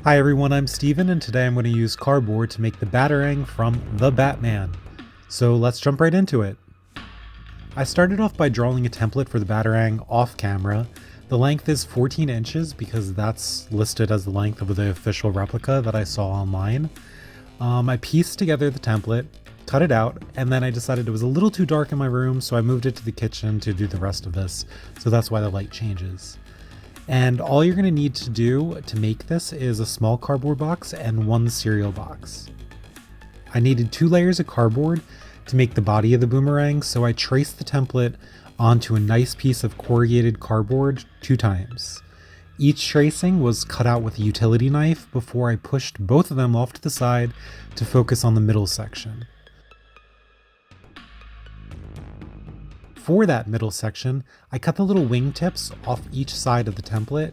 Hi everyone, I'm Steven, and today I'm going to use cardboard to make the Batarang from The Batman. So let's jump right into it. I started off by drawing a template for the Batarang off camera. The length is 14 inches because that's listed as the length of the official replica that I saw online. I pieced together the template, cut it out, and then I decided it was a little too dark in my room, so I moved it to the kitchen to do the rest of this. So that's why the light changes. And all you're going to need to do to make this is a small cardboard box and one cereal box. I needed 2 layers of cardboard to make the body of the boomerang, so I traced the template onto a nice piece of corrugated cardboard 2 times. Each tracing was cut out with a utility knife before I pushed both of them off to the side to focus on the middle section. For that middle section, I cut the little wingtips off each side of the template,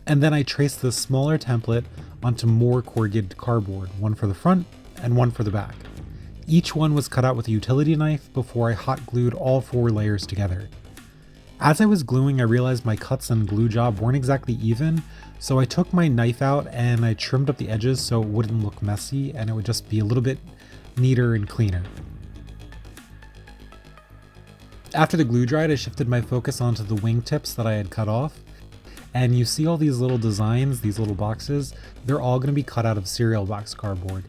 and then I traced the smaller template onto more corrugated cardboard, one for the front and one for the back. Each one was cut out with a utility knife before I hot glued all 4 layers together. As I was gluing, I realized my cuts and glue job weren't exactly even, so I took my knife out and I trimmed up the edges so it wouldn't look messy and it would just be a little bit neater and cleaner. After the glue dried, I shifted my focus onto the wingtips that I had cut off, and you see all these little designs, these little boxes, they're all going to be cut out of cereal box cardboard,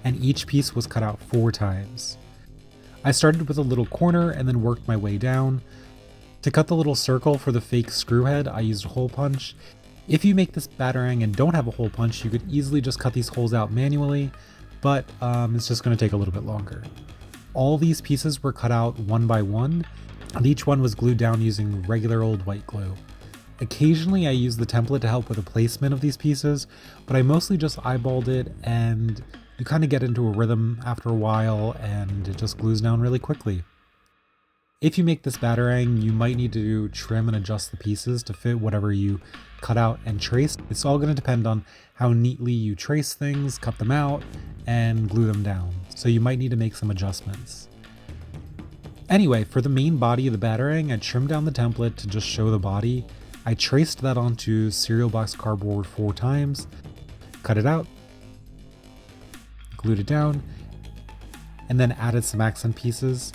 and each piece was cut out 4 times. I started with a little corner and then worked my way down. To cut the little circle for the fake screw head, I used a hole punch. If you make this Batarang and don't have a hole punch, you could easily just cut these holes out manually, but it's just going to take a little bit longer. All these pieces were cut out one by one, and each one was glued down using regular old white glue. Occasionally I used the template to help with the placement of these pieces, but I mostly just eyeballed it, and you kind of get into a rhythm after a while and it just glues down really quickly. If you make this Batarang, you might need to trim and adjust the pieces to fit whatever you cut out and traced. It's all going to depend on how neatly you trace things, cut them out, and glue them down, so you might need to make some adjustments. Anyway, for the main body of the Batarang, I trimmed down the template to just show the body. I traced that onto cereal box cardboard 4 times, cut it out, glued it down, and then added some accent pieces.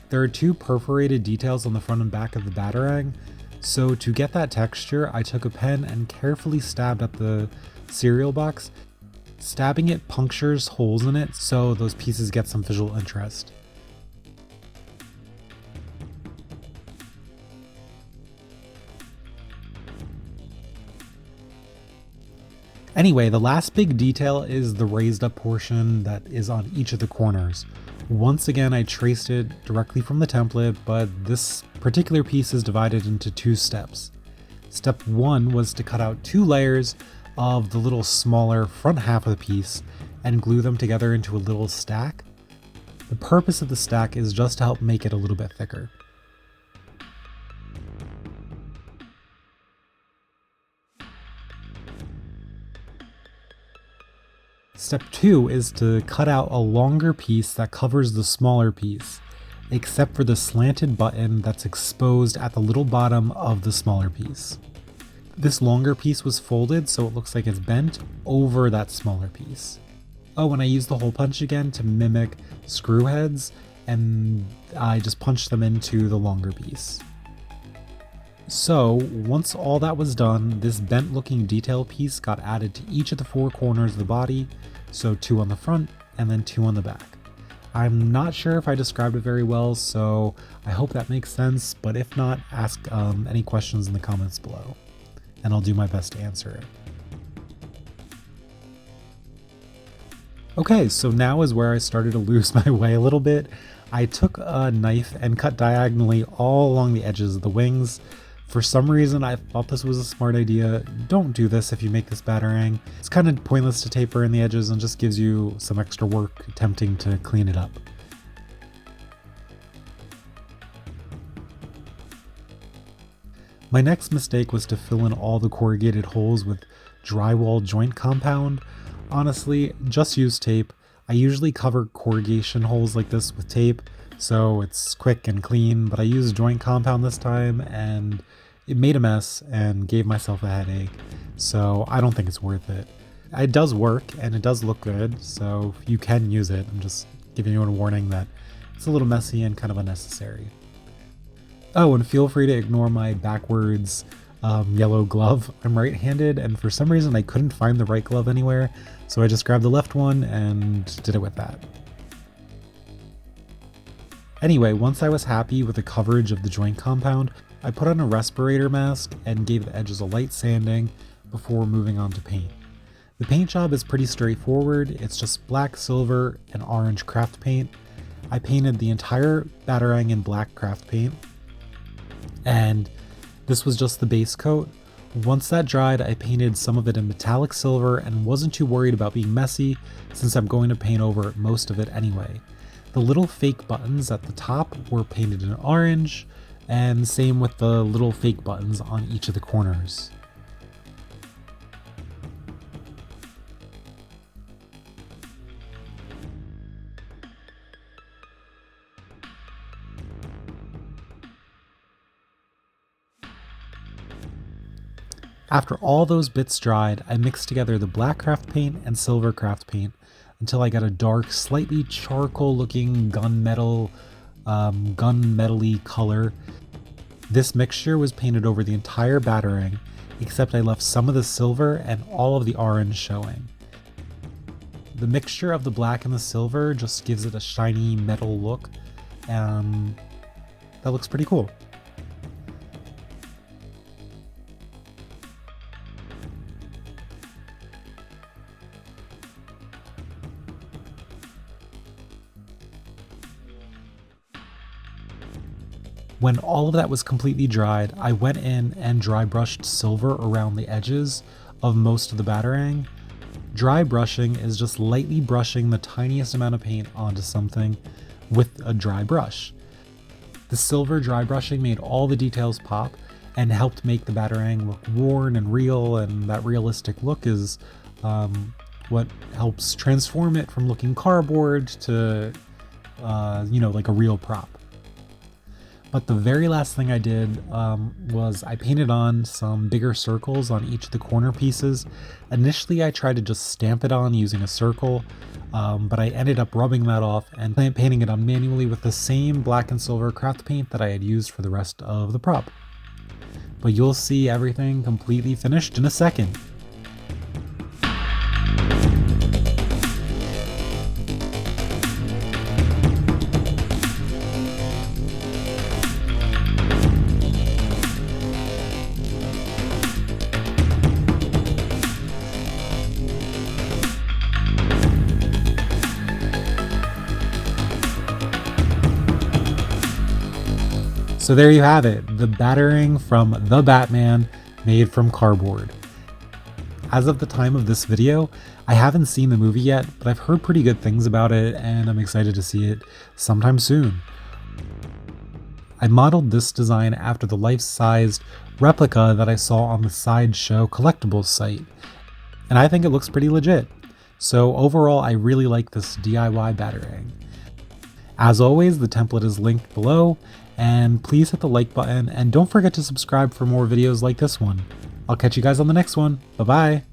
There are 2 perforated details on the front and back of the Batarang, so to get that texture, I took a pen and carefully stabbed at the cereal box. Stabbing it punctures holes in it, so those pieces get some visual interest. Anyway, the last big detail is the raised up portion that is on each of the corners. Once again, I traced it directly from the template, but this particular piece is divided into 2 steps. Step 1 was to cut out 2 layers of the little smaller front half of the piece and glue them together into a little stack. The purpose of the stack is just to help make it a little bit thicker. Step 2 is to cut out a longer piece that covers the smaller piece, except for the slanted button that's exposed at the little bottom of the smaller piece. This longer piece was folded so it looks like it's bent over that smaller piece. Oh, and I used the hole punch again to mimic screw heads, and I just punched them into the longer piece. So once all that was done, this bent looking detail piece got added to each of the 4 corners of the body, so 2 on the front and then 2 on the back. I'm not sure if I described it very well, so I hope that makes sense, but if not, ask any questions in the comments below, and I'll do my best to answer it. Okay, so now is where I started to lose my way a little bit. I took a knife and cut diagonally all along the edges of the wings. For some reason, I thought this was a smart idea. Don't do this if you make this Batarang. It's kind of pointless to taper in the edges and just gives you some extra work attempting to clean it up. My next mistake was to fill in all the corrugated holes with drywall joint compound. Honestly, just use tape. I usually cover corrugation holes like this with tape, so it's quick and clean, but I used joint compound this time, and it made a mess and gave myself a headache, so I don't think it's worth it. It does work and it does look good, so you can use it. I'm just giving you a warning that it's a little messy and kind of unnecessary. Oh, and feel free to ignore my backwards yellow glove. I'm right-handed, and for some reason I couldn't find the right glove anywhere, so I just grabbed the left one and did it with that. Anyway, once I was happy with the coverage of the joint compound, I put on a respirator mask and gave the edges a light sanding before moving on to paint. The paint job is pretty straightforward. It's just black, silver, and orange craft paint. I painted the entire Batarang in black craft paint, and this was just the base coat. Once that dried, I painted some of it in metallic silver and wasn't too worried about being messy since I'm going to paint over most of it anyway. The little fake buttons at the top were painted in orange, and same with the little fake buttons on each of the corners. After all those bits dried, I mixed together the black craft paint and silver craft paint until I got a dark, slightly charcoal looking gunmetal-y color. This mixture was painted over the entire Batarang, except I left some of the silver and all of the orange showing. The mixture of the black and the silver just gives it a shiny metal look, and that looks pretty cool. When all of that was completely dried, I went in and dry brushed silver around the edges of most of the Batarang. Dry brushing is just lightly brushing the tiniest amount of paint onto something with a dry brush. The silver dry brushing made all the details pop and helped make the Batarang look worn and real, and that realistic look is what helps transform it from looking cardboard to, like a real prop. But the very last thing I did was I painted on some bigger circles on each of the corner pieces. Initially, I tried to just stamp it on using a circle, but I ended up rubbing that off and painting it on manually with the same black and silver craft paint that I had used for the rest of the prop. But you'll see everything completely finished in a second. So there you have it, the Batarang from The Batman made from cardboard. As of the time of this video, I haven't seen the movie yet, but I've heard pretty good things about it and I'm excited to see it sometime soon. I modeled this design after the life-sized replica that I saw on the Sideshow collectibles site, and I think it looks pretty legit. So overall, I really like this DIY Batarang. As always, the template is linked below, and please hit the like button and don't forget to subscribe for more videos like this one. I'll catch you guys on the next one. Bye bye!